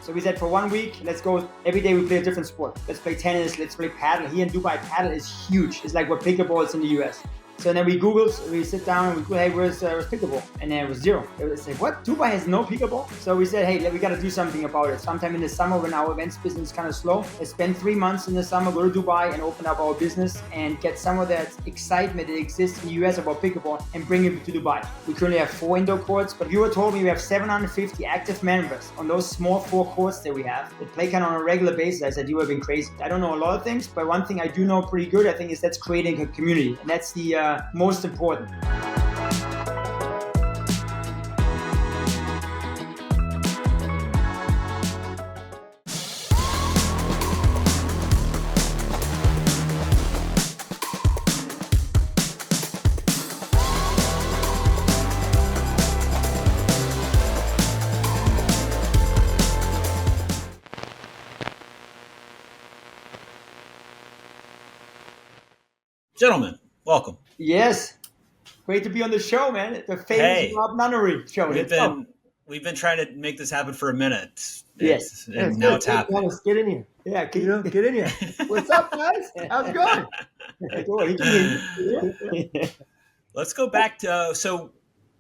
So we said for 1 week, let's go. Every day we play a different sport. Let's play tennis. Let's play paddle. Here in Dubai, paddle is huge. It's like what pickleball is in the US. So then we Googled, we sit down and we go, hey, where's pickleball? And then it was zero. It was like, what? Dubai has no pickleball? So we said, hey, we got to do something about it. Sometime in the summer when our events business is kind of slow, let's spend 3 months in the summer, go to Dubai and open up our business and get some of that excitement that exists in the US about pickleball and bring it to Dubai. We currently have 4 indoor courts, but viewer told me we have 750 active members on those small 4 courts that we have that play kind of on a regular basis. I said, you have been crazy. I don't know a lot of things, but one thing I do know pretty good, I think, is that's creating a community. And that's the most important. Gentlemen, welcome. Yes. Great to be on the show, man. The famous Rob Nunnery show. We've been trying to make this happen for a minute. Yes. And now it's happening. Get in here. Yeah, Get in here. What's up, guys? How's it going? Let's go back to so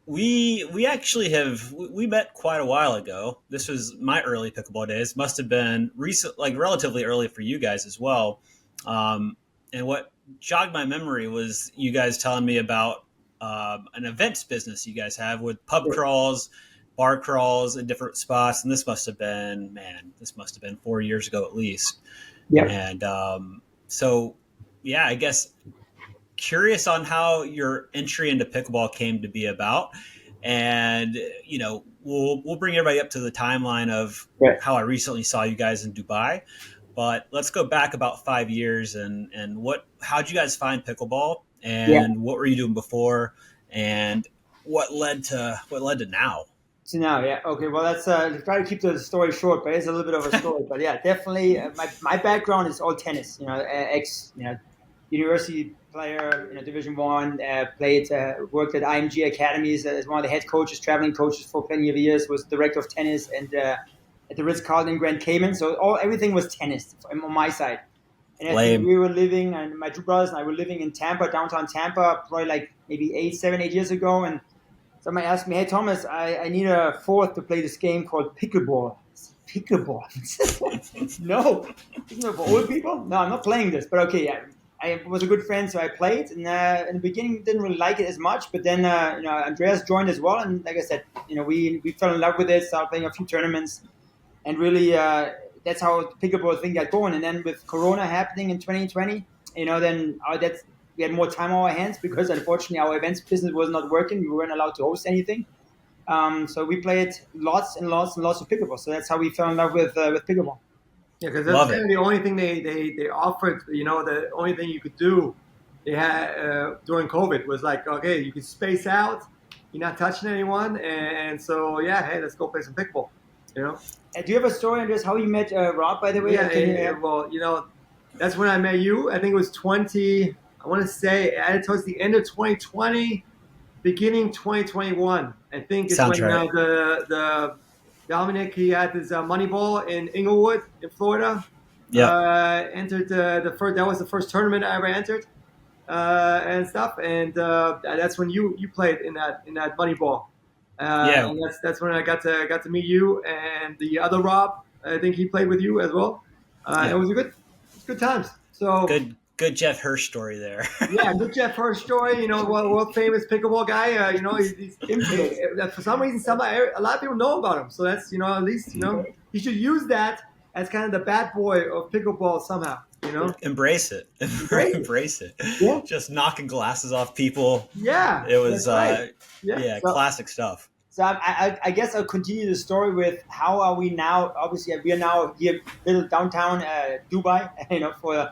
we actually we met quite a while ago. This was my early pickleball days. Must have been recent, like relatively early for you guys as well. And what jogged my memory was you guys telling me about an events business you guys have with pub crawls, bar crawls in different spots. And this must have been 4 years ago at least. Yeah. And I guess curious on how your entry into pickleball came to be about. And, we'll bring everybody up to the timeline of how I recently saw you guys in Dubai. But let's go back about 5 years and how'd you guys find pickleball and what were you doing before and what led to now? So now, yeah. Okay, well, let's try to keep the story short, but it's a little bit of a story. But yeah, definitely my background is all tennis, university player, Division One, worked at IMG Academies as one of the head coaches, traveling coaches for plenty of years, was director of tennis and at the Ritz-Carlton in Grand Cayman. So everything was tennis on my side. And I think we were living, and my 2 brothers and I were living in Tampa, downtown Tampa, probably like maybe 7, 8 years ago. And somebody asked me, hey, Thomas, I need a fourth to play this game called pickleball. Pickleball? No. Isn't it for old people? No, I'm not playing this. But okay, yeah. I was a good friend, so I played. And in the beginning, didn't really like it as much. But then, Andreas joined as well. And like I said, we fell in love with it, started playing a few tournaments. And really, that's how the pickleball thing got going. And then with Corona happening in 2020, then we had more time on our hands because unfortunately our events business was not working. We weren't allowed to host anything. So we played lots and lots and lots of pickleball. So that's how we fell in love with pickleball. Yeah, because that's kind of the only thing they offered. The only thing you could do they had during COVID was like, okay, you could space out, you're not touching anyone, and so hey, let's go play some pickleball. Do you have a story on this? How you met Rob, by the way? Well, that's when I met you. I think it was 20. I want to say towards the end of 2020, beginning 2021. I think it's when the Dominic, he had his Moneyball in Inglewood in Florida. Yeah. Entered the first. That was the first tournament I ever entered, and stuff. And that's when you played in that Moneyball. And that's when I got to meet you and the other Rob. I think he played with you as well. It was good times. So good Jeff Hirsch story there. Yeah, good Jeff Hirsch story. World famous pickleball guy. He's for some reason a lot of people know about him. So that's at least he should use that as kind of the bad boy of pickleball somehow. Embrace it. Embrace it. Yeah. Just knocking glasses off people. Yeah. It was right. classic stuff. So I guess I'll continue the story with how are we now? Obviously, we are now here, little downtown Dubai. For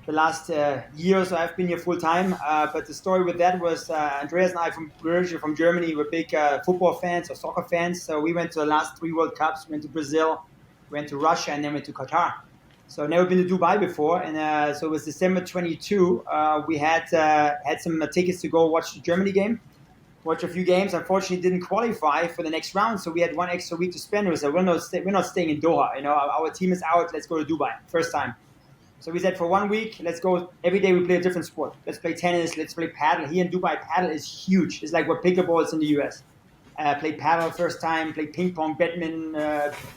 the last year or so, I've been here full time. But the story with that was Andreas and I from Mirza, from Germany, were big football fans or soccer fans. So we went to the last 3 World Cups. We went to Brazil, went to Russia, and then went to Qatar. So never been to Dubai before, and so it was December 22. We had some tickets to go watch the Germany game. watched a few games. Unfortunately, didn't qualify for the next round, so we had one extra week to spend. We said we're not staying in Doha. Our team is out. Let's go to Dubai first time. So we said for 1 week, let's go. Every day we play a different sport. Let's play tennis. Let's play paddle. Here in Dubai, paddle is huge. It's like what pickleball is in the US. Played paddle first time. Played ping pong, badminton,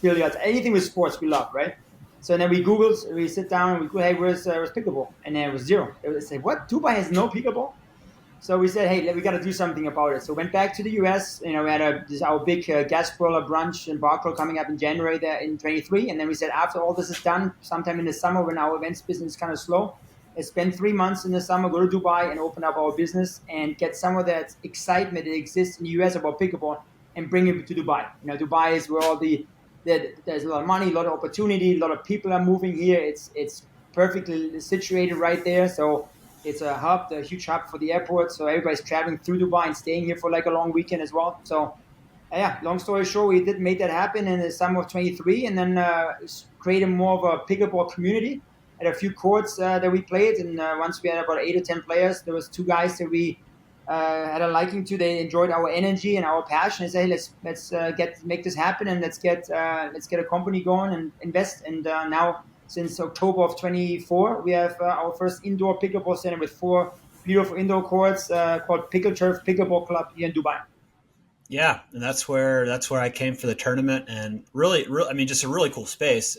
billiards, anything with sports we love, right? So then we Googled. We sit down and we go, hey, where's pickleball? And then it was zero. It was say, what? Dubai has no pickleball? So we said, hey, we got to do something about it. So went back to the US. We had our big gas broiler brunch in Barclay coming up in January there in 23. And then we said, after all this is done, sometime in the summer when our events business is kind of slow, let's spend 3 months in the summer, go to Dubai and open up our business and get some of that excitement that exists in the US about pickleball and bring it to Dubai. Dubai is where there's a lot of money, a lot of opportunity, a lot of people are moving here. It's perfectly situated right there. So it's a huge hub for the airport. So everybody's traveling through Dubai and staying here for like a long weekend as well. So yeah, long story short, we did make that happen in the summer of 23 and then created more of a pickleball community at a few courts that we played. And once we had about 8 or 10 players, there was 2 guys that we had a liking to. They enjoyed our energy and our passion. They say, let's make this happen and let's get a company going and invest. And now, since October of 24, we have our first indoor pickleball center with 4 beautiful indoor courts called Pickle Turf Pickleball Club here in Dubai. Yeah, and that's where I came for the tournament, and really, I mean, just a really cool space.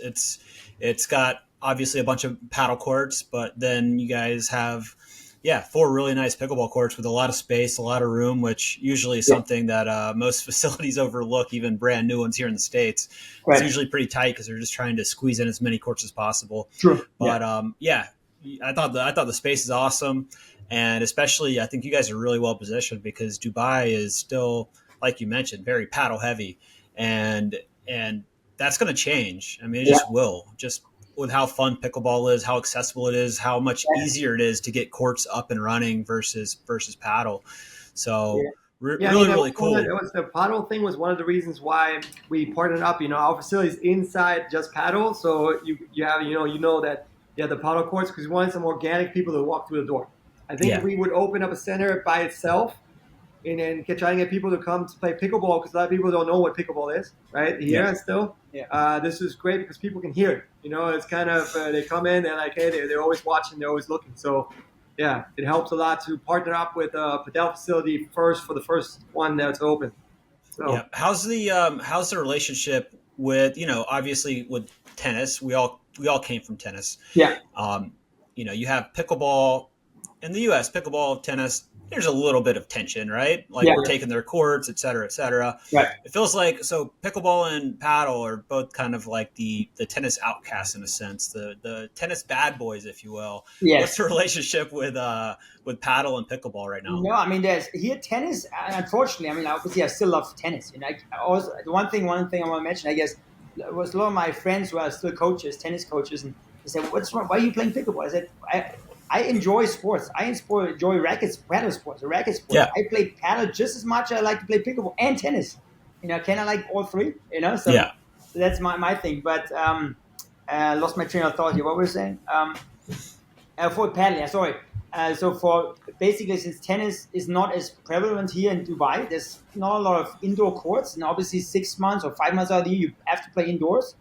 It's got obviously a bunch of paddle courts, but then you guys have 4 really nice pickleball courts with a lot of space, a lot of room, which usually is something that most facilities overlook, even brand new ones here in the States. Right. It's usually pretty tight because they're just trying to squeeze in as many courts as possible. True. But I thought the space is awesome, and especially I think you guys are really well positioned because Dubai is still, like you mentioned, very paddle heavy, and that's going to change. I mean, it just will. Just with how fun pickleball is, how accessible it is, how much easier it is to get courts up and running versus paddle. So really cool. The paddle thing was one of the reasons why we partnered up. Our facilities inside just paddle, so you have that you have the paddle courts because we wanted some organic people to walk through the door. I think if we would open up a center by itself and then try to get people to come to play pickleball because a lot of people don't know what pickleball is, right? Here still. Yeah. This is great because people can hear it. It's kind of, they come in, they're like, hey, they're always watching, they're always looking. So, yeah, it helps a lot to partner up with a padel facility first for the first one that's open. So, how's the relationship with, obviously with tennis? We all came from tennis. Yeah. You have pickleball in the U.S., pickleball, tennis. There's a little bit of tension, right? Like we're taking their courts, et cetera, et cetera. Right. It feels like, so pickleball and paddle are both kind of like the tennis outcasts in a sense, the tennis bad boys, if you will. Yes. What's the relationship with paddle and pickleball right now? No, I mean, there's here tennis. Unfortunately, I mean, obviously, I still love tennis. Also, one thing I want to mention, I guess, was a lot of my friends who are still coaches, tennis coaches, and they said, "What's wrong? Why are you playing pickleball?" I said, I enjoy sports. I enjoy paddle sports, racket sports. Yeah. I play paddle just as much as I like to play pickleball and tennis. Can I like all 3? So that's my thing. But lost my train of thought here. What were we saying? For paddling, sorry. So for basically, since tennis is not as prevalent here in Dubai, there's not a lot of indoor courts, and obviously 6 months or 5 months out of the year you have to play indoors,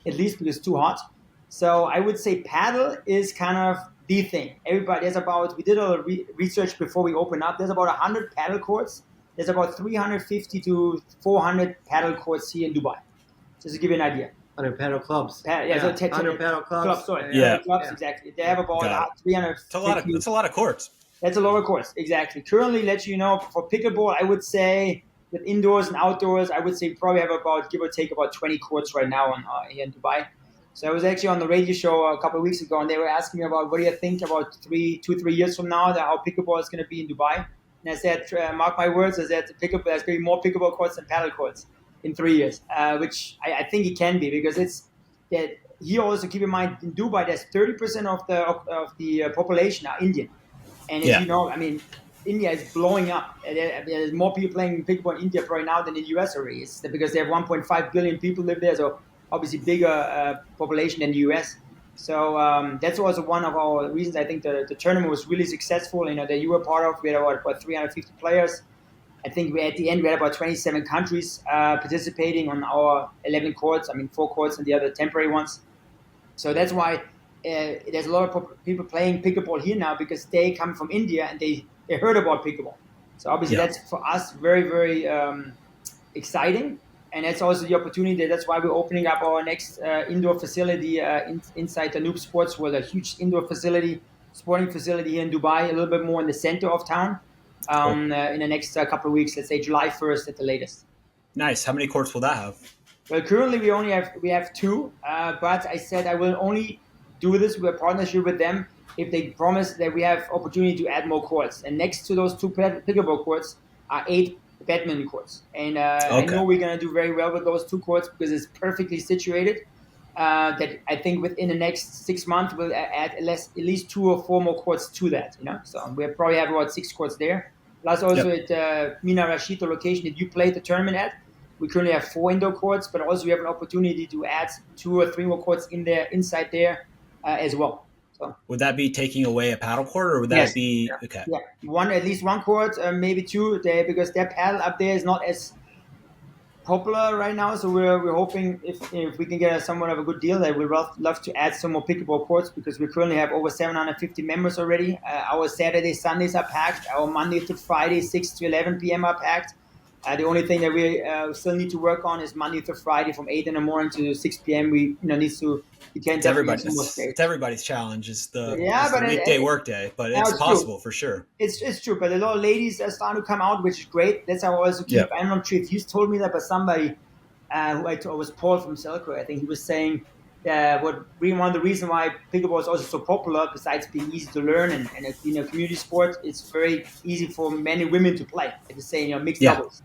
at least because it's too hot. So I would say paddle is kind of the thing. We did a research before we opened up. There's about 100 paddle courts. There's about 350 to 400 paddle courts here in Dubai. Just to give you an idea. 100 paddle clubs. 100 paddle clubs. Sorry. Yeah. Clubs, exactly. They have about 300. That's a lot of courts. That's a lot of courts, exactly. Currently, for pickleball, I would say with indoors and outdoors, I would say probably have about, give or take, about 20 courts right now here in Dubai. So I was actually on the radio show a couple of weeks ago, and they were asking me about what do you think about 2-3 years from now, how pickleball is going to be in Dubai. And I said, mark my words, there's going to be more pickleball courts than paddle courts in 3 years, which I think it can be because it's that here also keep in mind in Dubai there's 30% of the population are Indian, and as you know, I mean, India is blowing up. There's more people playing pickleball in India right now than in the US already. It's because they have 1.5 billion people live there, so obviously bigger population than the US. So that's also one of our reasons I think the tournament was really successful. That you were part of. We had about 350 players. I think at the end we had about 27 countries participating on our 11 courts. I mean, 4 courts and the other temporary ones. So that's why there's a lot of people playing pickleball here now, because they come from India and they heard about pickleball. So obviously that's for us very, very exciting. And that's also the opportunity. That's why we're opening up our next indoor facility inside the Noob Sports World, a huge indoor facility, sporting facility here in Dubai, a little bit more in the center of town in the next couple of weeks, let's say July 1st at the latest. Nice. How many courts will that have? Well, currently we have 2, but I said I will only do this with a partnership with them if they promise that we have opportunity to add more courts. And next to those 2 pickleball courts are 8 badminton courts. And I know we're going to do very well with those 2 courts because it's perfectly situated. That I think within the next 6 months we'll add at least 2 or 4 more courts to that. So we'll probably have about 6 courts there. Plus also at Mina Rashid, the location that you played the tournament at, we currently have 4 indoor courts, but also we have an opportunity to add 2 or 3 more courts inside there as well. So would that be taking away a paddle court, or would that be okay? Yeah, at least 1 court, maybe 2 there, because their paddle up there is not as popular right now. So we're hoping if we can get somewhat of a good deal, that we'd love to add some more pickleball courts, because we currently have over 750 members already. Our Saturday, Sundays are packed. Our Monday to Friday, 6 to 11 p.m. are packed. The only thing that we still need to work on is Monday to Friday from 8 in the morning to 6 p.m. We can't. It's everybody's challenge. Is the weekday workday, but it's possible for sure. It's true, but a lot of ladies are starting to come out, which is great. That's how I also keep. I'm not sure if you told me that, but somebody who was Paul from Selkirk, I think he was saying one of the reasons why pickleball is also so popular, besides being easy to learn and being a community sport, it's very easy for men and women to play at the same mixed doubles.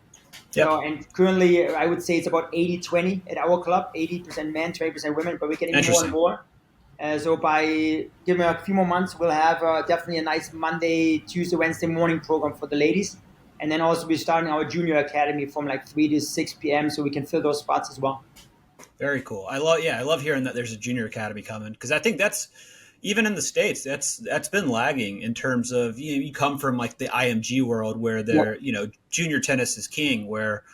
So, and currently, I would say it's about 80-20 at our club, 80% men, 20% women, but we're getting more and more. So by giving a few more months, we'll have definitely a nice Monday, Tuesday, Wednesday morning program for the ladies. And then also we're starting our junior academy from 3 to 6 p.m. so we can fill those spots as well. Very cool. I love hearing that there's a junior academy coming, because I think that's, even in the States, that's been lagging in terms of, you come from the IMG world where junior tennis is king, where,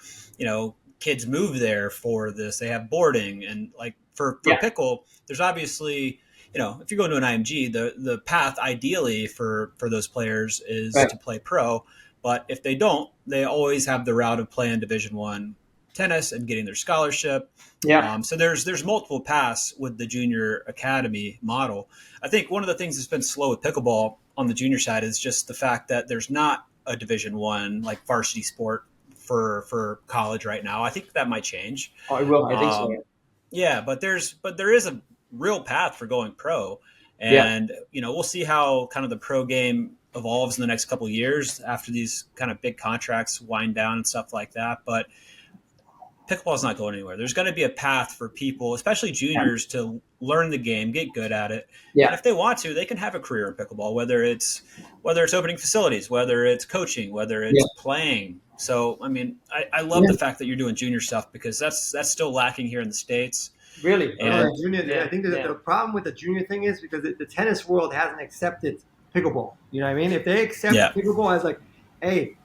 kids move there for this. They have boarding, and for pickle, there's obviously, if you go to an IMG, the path ideally for those players is to play pro. But if they don't, they always have the route of playing Division I tennis and getting their scholarship. So there's multiple paths with the junior academy model. I think one of the things that's been slow with pickleball on the junior side is just the fact that there's not a Division I varsity sport for college right now. I think that might change. Oh, it will. I think so. Yeah, but there is a real path for going pro, and we'll see how kind of the pro game evolves in the next couple of years after these kind of big contracts wind down and stuff like that. But pickleball is not going anywhere. There's going to be a path for people, especially juniors, to learn the game, get good at it. And if they want to, they can have a career in pickleball, whether it's opening facilities, whether it's coaching, whether it's playing. So, I mean, I love the fact that you're doing junior stuff, because that's still lacking here in the States. Really? And I think the problem with the junior thing is because the tennis world hasn't accepted pickleball. You know what I mean? If they accept pickleball as hey,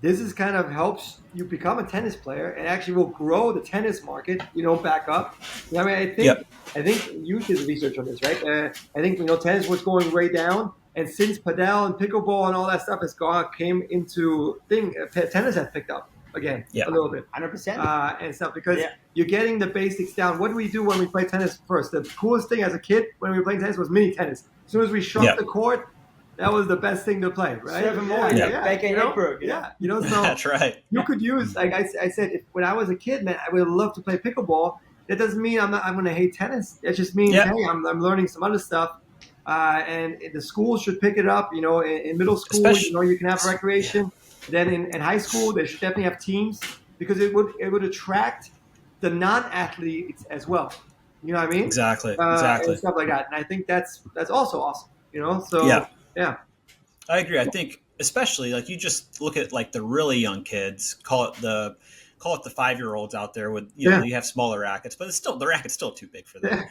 this is kind of helps you become a tennis player and actually will grow the tennis market, back up. I mean, I think you did research on this, right? I think, tennis was going way down. And since padel and pickleball and all that stuff came into tennis has picked up again a little bit. 100%. And stuff, because you're getting the basics down. What do we do when we play tennis first? The coolest thing as a kid when we were playing tennis was mini tennis. As soon as we shrunk the court, that was the best thing to play, right? 7 more, back in Edinburgh. So that's right. You could use, like I said, when I was a kid, man, I would love to play pickleball. That doesn't mean I'm going to hate tennis. It just means, hey, I'm learning some other stuff. And the schools should pick it up. In middle school, you can have recreation. Then in high school, they should definitely have teams, because it would attract the non-athletes as well. You know what I mean? Exactly. And stuff like that. And I think that's also awesome. So yeah, I agree. I think especially you just look at the really young kids, call it the 5-year-olds out there with you have smaller rackets, but the racket's still too big for them.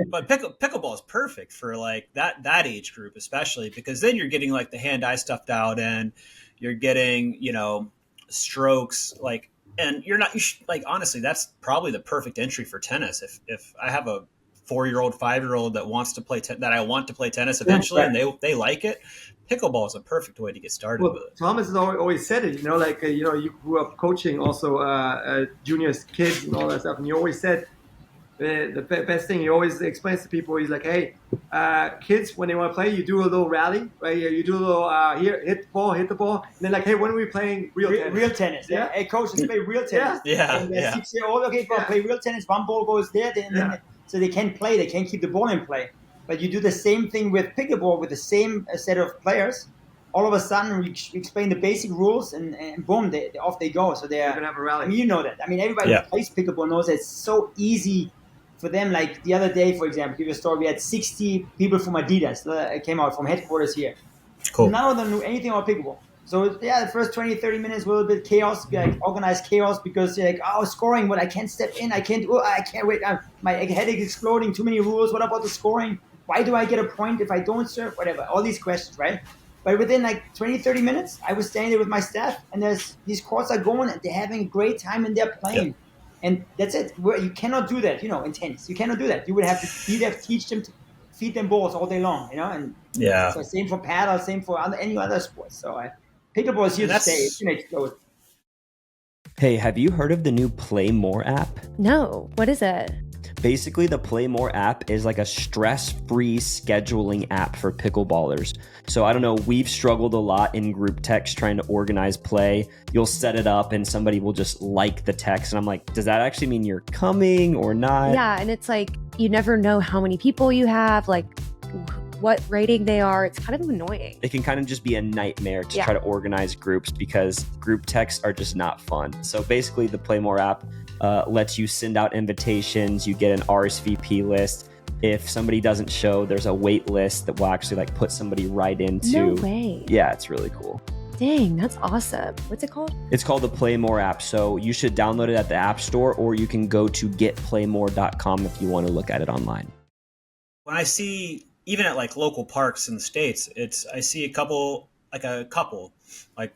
But pickleball is perfect for that age group, especially because then you're getting the hand-eye stuff dialed in. You're getting strokes, like, and honestly, that's probably the perfect entry for tennis. If I have a 4-year-old, 5-year-old that wants to play that I want to play tennis eventually, and they like it, pickleball is a perfect way to get started with it. Thomas has always said it, you grew up coaching also juniors, kids, and all that stuff, and you always said the best thing he always explains to people. He's like, hey, kids, when they want to play, you do a little rally, right? You do a little here, hit the ball, and then like, hey, when are we playing real tennis? Real tennis, yeah. Hey, coach, let's play real tennis. Yeah, and 6-year-old, okay, play real tennis. One ball goes there, so they can play. They can keep the ball in play. But you do the same thing with pickleball with the same set of players. All of a sudden, we explain the basic rules, and boom, off they go. So they're gonna have a rally. I mean, you know that. I mean, everybody who plays pickleball knows that it's so easy for them. Like the other day, for example, give you a story. We had 60 people from Adidas that came out from headquarters here. Cool. None of them knew anything about pickleball. So the first 20, 30 minutes were a little bit chaos, like organized chaos, because they're like, oh, scoring, but I can't step in, I can't wait, my head is exploding, too many rules, what about the scoring? Why do I get a point if I don't serve? Whatever, all these questions, right? But within like 20, 30 minutes, I was standing there with my staff, and these courts are going, and they're having a great time, and they're playing. Yeah. And that's it. You cannot do that, in tennis. You cannot do that. You would have to be there, teach them to feed them balls all day long, and so same for paddle, same for any other sports. So pickleball is here to stay. It's going to explode. Hey, have you heard of the new Play More app? No, what is it? Basically, the Play More app is like a stress-free scheduling app for pickleballers. So I don't know, we've struggled a lot in group text trying to organize play. You'll set it up and somebody will just like the text. And I'm like, does that actually mean you're coming or not? Yeah, and it's like, you never know how many people you have, like what rating they are. It's kind of annoying. It can kind of just be a nightmare to try to organize groups because group texts are just not fun. So basically, the Play More app lets you send out invitations. You get an RSVP list. If somebody doesn't show, there's a wait list that will actually like put somebody right into. No way. Yeah, it's really cool. Dang, that's awesome. What's it called? It's called the Play More app. So you should download it at the App Store, or you can go to getplaymore.com if you want to look at it online. When I see, even at like local parks in the States, I see a couple, like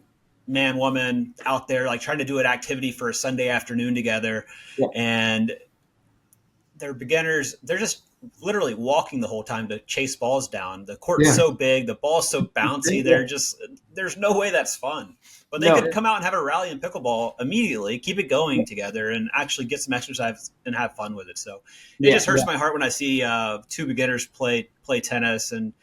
man, woman out there, like trying to do an activity for a Sunday afternoon together. Yeah. And they're beginners. They're just literally walking the whole time to chase balls down. The court is so big. The ball's so bouncy. There's no way that's fun. But they could come out and have a rally in pickleball immediately, keep it going together, and actually get some exercise and have fun with it. So it just hurts my heart when I see two beginners play tennis. And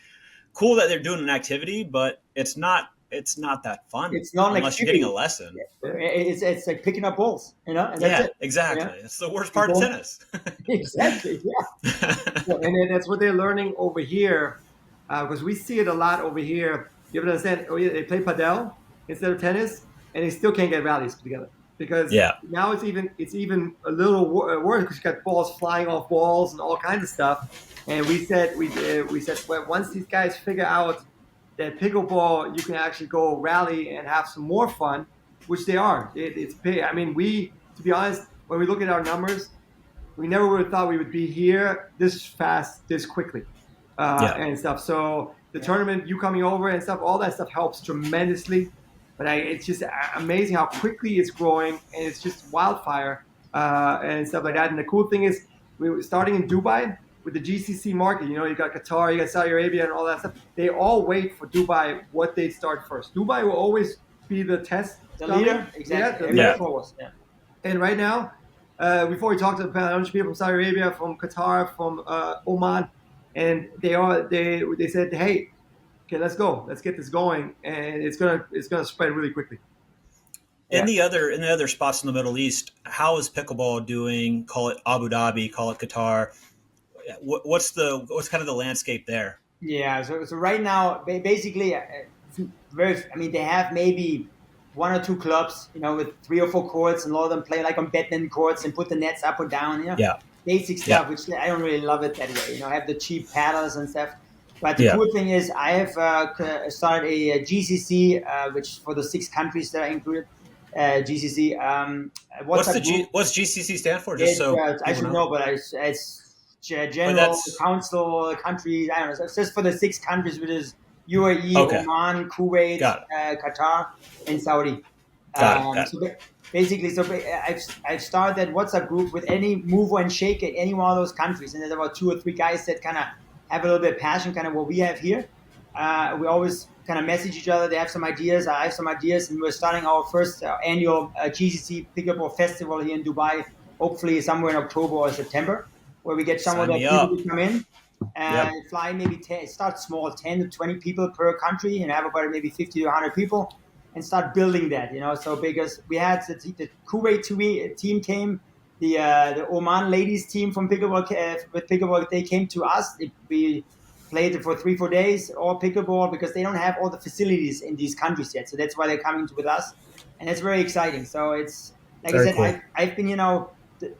cool that they're doing an activity, but it's not that fun. It's not unless you're getting a lesson. It's like picking up balls, And that's it. Exactly. It's the worst part of tennis. Exactly. Yeah. And then that's what they're learning over here, because we see it a lot over here. You have to understand. They play padel instead of tennis, and they still can't get rallies together because now it's even a little worse because you got balls flying off walls and all kinds of stuff. And we said well, once these guys figure out that pickleball, you can actually go rally and have some more fun, which they are. It's big. I mean, to be honest, when we look at our numbers, we never would have thought we would be here this fast, this quickly, and stuff. So the tournament, you coming over and stuff, all that stuff helps tremendously. But it's just amazing how quickly it's growing, and it's just wildfire and stuff like that. And the cool thing is, we were starting in Dubai with the GCC market. You got Qatar, you got Saudi Arabia, and all that stuff. They all wait for Dubai what they start first. Dubai will always be the test. The leader, exactly. Yeah. And right now, before we talked about a bunch of people from Saudi Arabia, from Qatar, from Oman, and they said, hey, okay, let's go. Let's get this going, and it's gonna spread really quickly. In the other spots in the Middle East, how is pickleball doing? Call it Abu Dhabi, call it Qatar. What's kind of the landscape there? Yeah, so right now, basically, they have maybe one or two clubs, with 3 or 4 courts, and a lot of them play like on badminton courts and put the nets up or down. Basic stuff, which I don't really love it that way. I have the cheap paddles and stuff. But the cool thing is, I have started a GCC, which for the 6 countries that are included, GCC. What's GCC stand for? I should know, but it's General Council Countries. I don't know. It's just for the 6 countries, which is UAE, Oman, Kuwait, Qatar, and Saudi. Got it. So basically, I've started that WhatsApp group with any mover and shaker in any one of those countries, and there's about 2 or 3 guys that kind of have a little bit of passion, kind of what we have here. We always kind of message each other. They have some ideas, I have some ideas, and we're starting our first annual GCC Pickleball Festival here in Dubai, hopefully somewhere in October or September, where we get some of the people to come in and fly maybe start small, 10 to 20 people per country, and have about maybe 50 to 100 people, and start building that, So because we had the Kuwait team came, the Oman ladies team from pickleball with pickleball, they came to us. We played it for 3-4 days, all pickleball, because they don't have all the facilities in these countries yet. So that's why they're coming with us, and it's very exciting. So it's like very I said, cool. I've been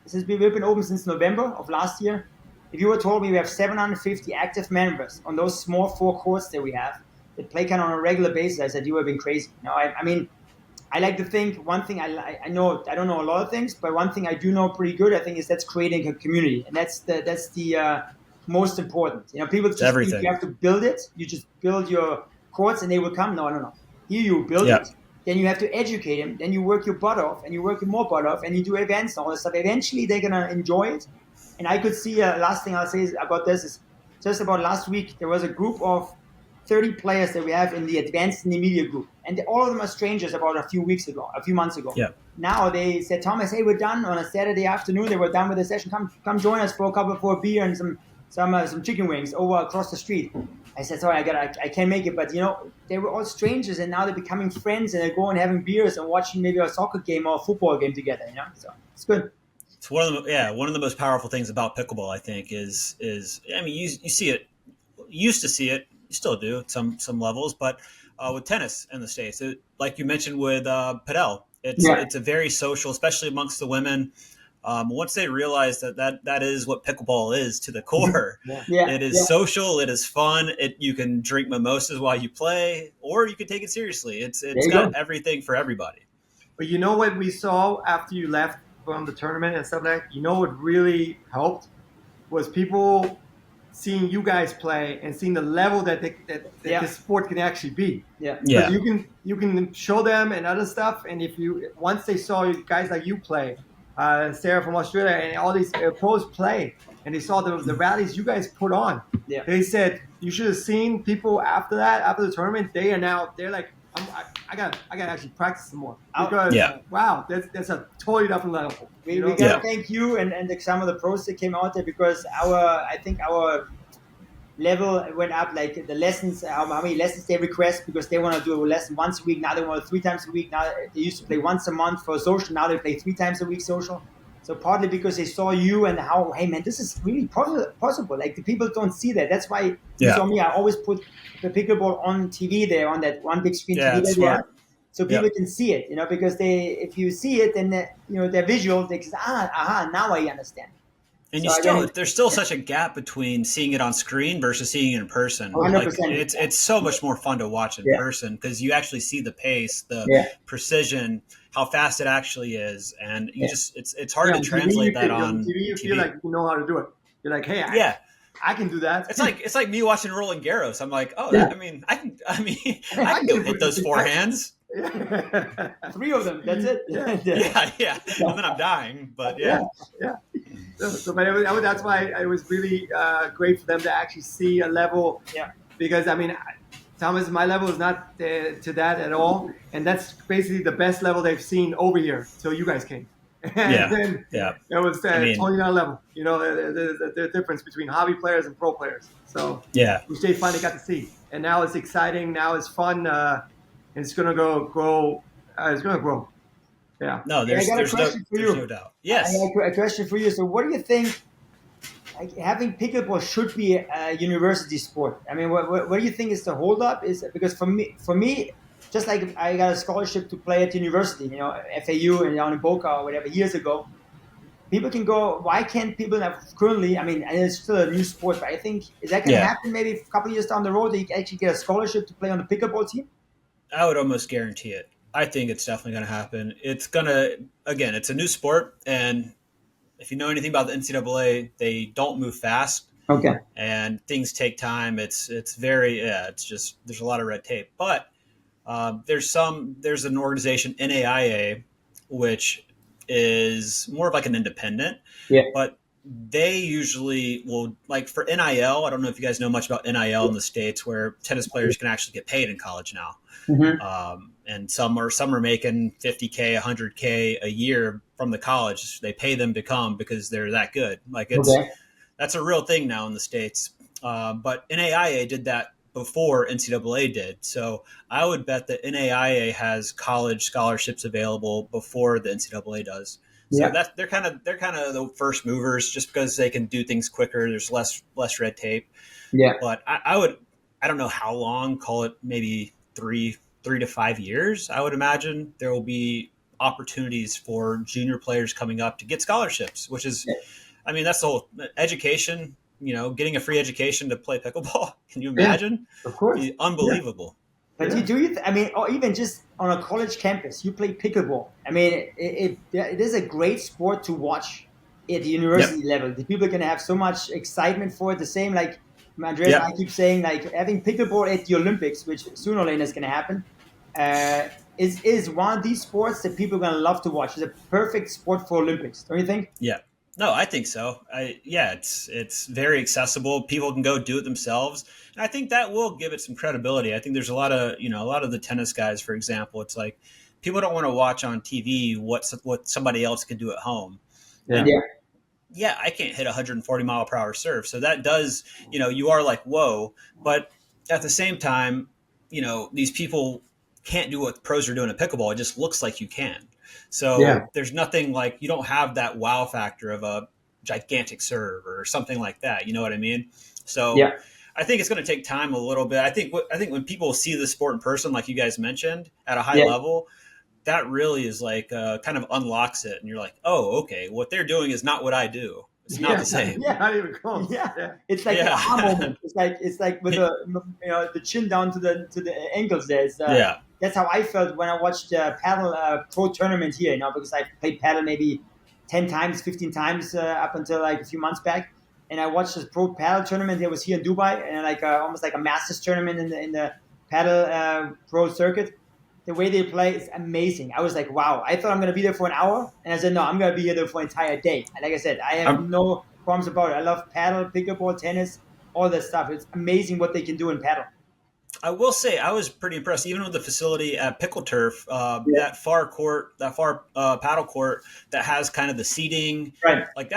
since we've been open since November of last year. If you were told me we have 750 active members on those small 4 courts that we have that play kind of on a regular basis, I said you have been crazy. I mean, I like to think one thing I know, I don't know a lot of things, but one thing I do know pretty good, I think, is that's creating a community, and that's the most important. People just think you have to build it. You just build your courts and they will come. No. Here you build it. Then you have to educate them. Then you work your butt off, and you work your more butt off, and you do events and all this stuff. Eventually, they're gonna enjoy it. And I could see, last thing I'll say about this is, just about last week, there was a group of 30 players that we have in the advanced intermediate group. And all of them are strangers about a few months ago. Yeah. Now they said, Thomas, hey, we're done on a Saturday afternoon. They were done with the session. Come join us for a beer and some chicken wings over across the street. I said, sorry, I can't make it. But, they were all strangers, and now they're becoming friends, and they're going and having beers and watching maybe a soccer game or a football game together, So it's good. It's one of the most powerful things about pickleball, I think, is I mean, you see it, you used to see it, you still do at some levels, but with tennis in the States, like you mentioned with padel, it's a very social, especially amongst the women. Once they realize that is what pickleball is to the core, it is social, it is fun. You can drink mimosas while you play, or you can take it seriously. It's got everything for everybody. But you know what we saw after you left from the tournament and stuff like that? What really helped was people seeing you guys play and seeing the level that this sport can actually be. Because you can show them and other stuff, and once they saw you guys like you play, Sarah from Australia and all these pros play, and they saw the rallies you guys put on, they said you should have seen people after the tournament. They're like, I got to actually practice some more, because wow, that's a totally different level. We got to thank you and some of the pros that came out there, because I think our level went up, like the lessons, how many lessons they request, because they want to do a lesson once a week. Now they want 3 times a week. Now they used to play once a month for social. Now they play 3 times a week social. So partly because they saw you and how, hey man, this is really possible. Like the people don't see that. That's why you saw me. I always put the pickleball on TV there, on that one big screen TV that they have, so people can see it. Because if you see it, then they're visual. They say, now I understand. And there's still such a gap between seeing it on screen versus seeing it in person. 100%. Like, it's so much more fun to watch in person, because you actually see the pace, the precision, how fast it actually is, and it's hard to translate that on TV. You feel like you know how to do it. You're like, hey, I can do that. It's like me watching Roland Garros. I'm like, I can go hit those forehands. 3 of them. That's it. Yeah. And then I'm dying, but So, but that's why it was really great for them to actually see a level. Because Thomas, my level is not to that at all, and that's basically the best level they've seen over here till you guys came. And then it was totally not level. The difference between hobby players and pro players. So which they finally got to see, and now it's exciting. Now it's fun, and it's gonna grow. It's gonna grow. Yeah. No, there's no doubt. Yes. I have a question for you. So what do you think, like, having pickleball should be a university sport? I mean, what do you think is the holdup? Is because for me, just like I got a scholarship to play at university, FAU and down in Boca or whatever years ago, people can go. Why can't people have currently? I mean, it's still a new sport, but I think, is that going to happen maybe a couple of years down the road that you can actually get a scholarship to play on the pickleball team? I would almost guarantee it. I think it's definitely going to happen. It's a new sport, and if you know anything about the NCAA, they don't move fast. Okay. And things take time. It's very, it's just, there's a lot of red tape. But There's an organization, NAIA, which is more of like an independent, but they usually will, like for NIL. I don't know if you guys know much about NIL in the States, where tennis players can actually get paid in college now. And some are making $50K, $100K a year from the college. They pay them to come because they're that good. Like that's a real thing now in the States. But NAIA did that before NCAA did. So I would bet that NAIA has college scholarships available before the NCAA does. So they're kind of the first movers, just because they can do things quicker. There's less red tape. But I don't know how long, call it maybe 3 to 5 years. I would imagine there will be opportunities for junior players coming up to get scholarships, which is, I mean, that's the whole education, getting a free education to play pickleball. Can you imagine? Of course. It's unbelievable. But I mean, or even just on a college campus, you play pickleball. I mean, it is a great sport to watch at the university level. The people can have so much excitement for it. The same, like Andreas and I keep saying, like having pickleball at the Olympics, which sooner or later is going to happen, is one of these sports that people are going to love to watch. It's a perfect sport for Olympics, don't you think? Yeah. No, I think so. It's very accessible. People can go do it themselves, and I think that will give it some credibility. I think there's a lot of the tennis guys, for example. It's like people don't want to watch on TV what somebody else can do at home. I can't hit 140 mile per hour serve, so that does, you are like, whoa. But at the same time, these people can't do what pros are doing at pickleball. It just looks like you can. So there's nothing like, you don't have that wow factor of a gigantic serve or something like that. You know what I mean? So I think it's going to take time a little bit. I think when people see the sport in person, like you guys mentioned, at a high level, that really is like kind of unlocks it. And you're like, oh, okay, what they're doing is not what I do. It's not the same. Not even close. It's like the aha moment. It's like with the chin down to the ankles there. That's how I felt when I watched the paddle pro tournament here. Because I played paddle maybe 10 times, 15 times up until like a few months back, and I watched this pro paddle tournament. It was here in Dubai, and like almost like a masters tournament in the paddle pro circuit. The way they play is amazing. I was like, wow. I thought I'm going to be there for an hour. And I said, no, I'm going to be here for an entire day. And like I said, I have no qualms about it. I love paddle, pickleball, tennis, all that stuff. It's amazing what they can do in paddle. I will say I was pretty impressed, even with the facility at Pickle Turf, that far paddle court that has kind of the seating. Right. Like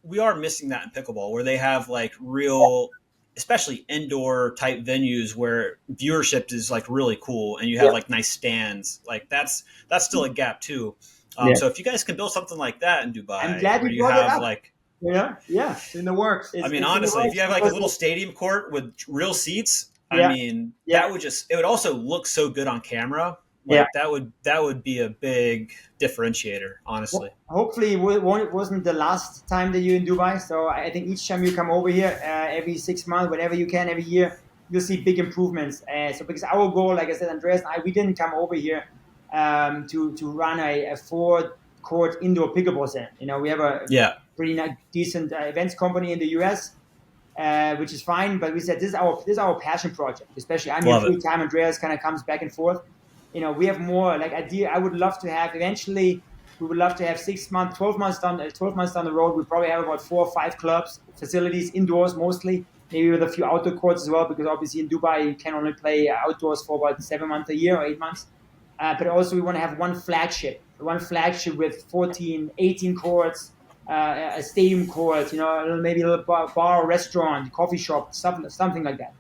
we are missing that in pickleball, where they have like real – especially indoor type venues where viewership is like really cool, and you have like nice stands. Like that's still a gap too. So if you guys can build something like that in Dubai, I'm glad you have it up. Like, it's in the works. I mean, honestly, if you have like a little stadium court with real seats, I mean, that would it would also look so good on camera. Like that would be a big differentiator, honestly. Well, hopefully, it wasn't the last time that you're in Dubai. So I think each time you come over here, every 6 months, whenever you can, every year, you'll see big improvements. So because our goal, like I said, Andreas and I, we didn't come over here to run a 4-court indoor pickleball center. We have a pretty decent events company in the US, which is fine. But we said this is our passion project. Especially I'm here full time. Andreas kind of comes back and forth. We have more like idea. I would love to have eventually. We would love to have 6 months, 12 months down the road. We probably have about 4 or 5 clubs, facilities, indoors mostly, maybe with a few outdoor courts as well. Because obviously in Dubai you can only play outdoors for about 7 months a year or 8 months. But also we want to have one flagship with 14, 18 courts, a stadium court. Maybe a little bar, restaurant, coffee shop, something like that.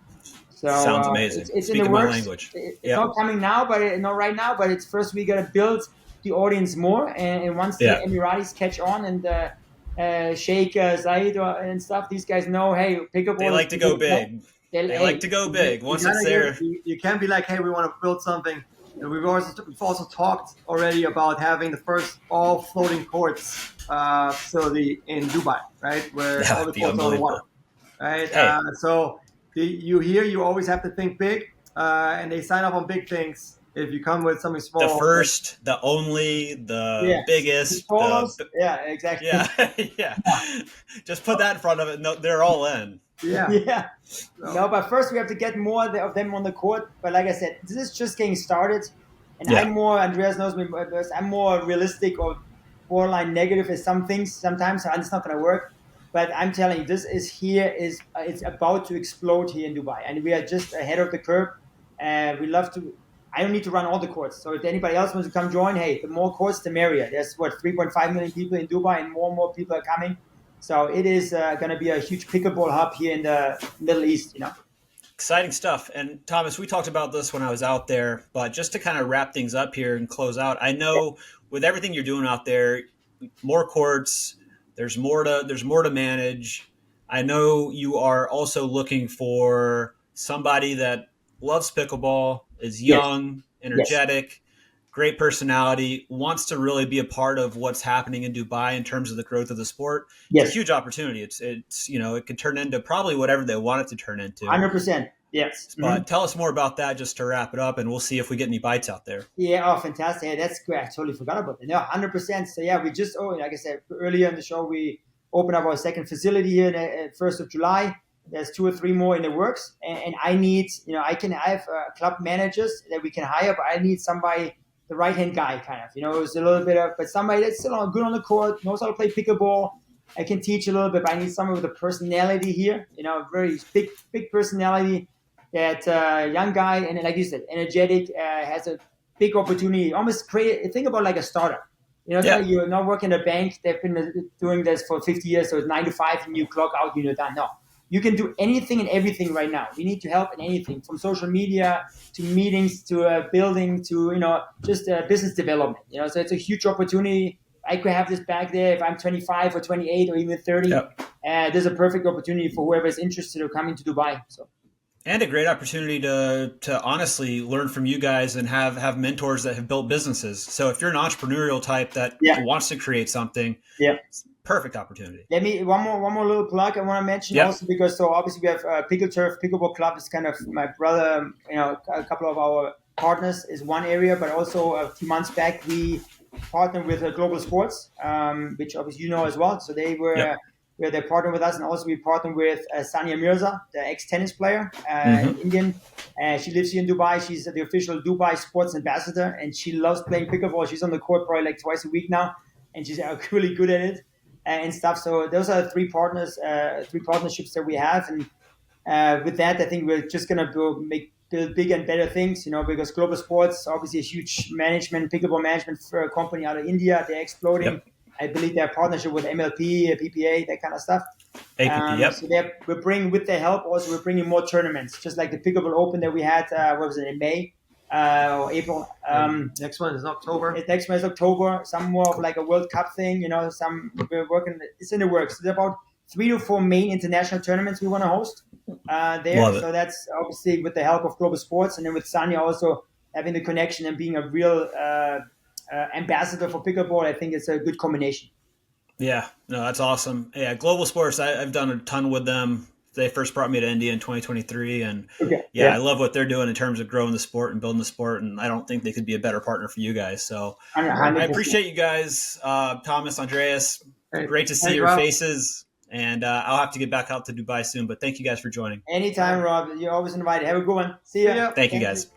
So, sounds amazing. It's Speaking in the works. My language. It's not coming now, but not right now. But it's first we got to build the audience more, and once the Emiratis catch on and Sheikh Zayed and stuff, these guys know, hey, pickleball. They like to go big. They like to go big. Once it's there, you can't be like, hey, we want to build something. We've also talked already about having the first all floating courts facility in Dubai, right, where all the courts are on the water, right? So. You always have to think big, and they sign up on big things. If you come with something small, the first, the only, the biggest, yeah, exactly. Yeah, yeah. Just put that in front of it. No, they're all in. Yeah. Yeah. No, but first we have to get more of them on the court. But like I said, this is just getting started. And Andreas knows me, I'm more realistic or borderline negative in some things sometimes. It's not going to work. But I'm telling you, it's about to explode here in Dubai. And we are just ahead of the curve. We love to, I don't need to run all the courts. So if anybody else wants to come join, hey, the more courts, the merrier. There's 3.5 million people in Dubai and more people are coming. So it is going to be a huge pickleball hub here in the Middle East, Exciting stuff. And Thomas, we talked about this when I was out there, but just to kind of wrap things up here and close out, I know with everything you're doing out there, more courts, there's more to manage. I know you are also looking for somebody that loves pickleball, is young, energetic, great personality, wants to really be a part of what's happening in Dubai in terms of the growth of the sport. It's a huge opportunity. It's it could turn into probably whatever they want it to turn into. 100%. Yes. But tell us more about that just to wrap it up, and we'll see if we get any bites out there. Yeah. Oh, fantastic. Yeah, that's great. I totally forgot about that. No, 100%. So yeah, we just, like I said earlier in the show, we opened up our second facility here at 1st of July. There's 2 or 3 more in the works. And I need, I have club managers that we can hire, but I need somebody, the right-hand guy kind of, it's a little bit of, but somebody that's still good on the court, knows how to play pickleball. I can teach a little bit, but I need someone with a personality here, very big personality, that young guy, and like you said, energetic, has a big opportunity, almost think about like a startup. You're not working at a bank. They've been doing this for 50 years, so it's 9 to 5 and you clock out, you're done. No. You can do anything and everything right now. We need to help in anything, from social media to meetings to building to just business development. So it's a huge opportunity. I could have this back there if I'm 25 or 28 or even 30. There's a perfect opportunity for whoever is interested in coming to Dubai. So. And a great opportunity to honestly learn from you guys and have mentors that have built businesses. So if you're an entrepreneurial type that wants to create something, perfect opportunity. Let me one more little plug I want to mention also, because so obviously we have Pickle Turf Pickleball Club is kind of my brother. A couple of our partners is one area, but also a few months back we partnered with Global Sports, which obviously as well. So they were. They partnered with us, and also we partnered with Sania Mirza, the ex-tennis player, Indian. She lives here in Dubai. She's the official Dubai sports ambassador, and she loves playing pickleball. She's on the court probably like twice a week now, and she's really good at it and stuff. So those are 3 partnerships that we have, and with that, I think we're just gonna build big and better things, because Global Sports obviously a huge pickleball management company out of India. They're exploding. I believe they're partnership with MLP, PPA, that kind of stuff. APP, So we're bringing, with their help, also we're bringing more tournaments, just like the Pickleball Open that we had. What was it, in May or April? Next one is October. Next one is October. Some more of like a World Cup thing. Some we're working. It's in the works. There's about 3 to 4 main international tournaments we want to host there. So that's obviously with the help of Global Sports, and then with Sania also having the connection and being a real ambassador for pickleball. I think it's a good combination. Yeah, no, that's awesome. Yeah, Global Sports, I've done a ton with them. They first brought me to India in 2023, and I love what they're doing in terms of growing the sport and building the sport, and I don't think they could be a better partner for you guys. So 100%. I appreciate you guys, Thomas, Andreas. Great to see your faces, and I'll have to get back out to Dubai soon, but thank you guys for joining. Anytime, Rob. You're always invited. Have a good one. See ya. Thank you, guys.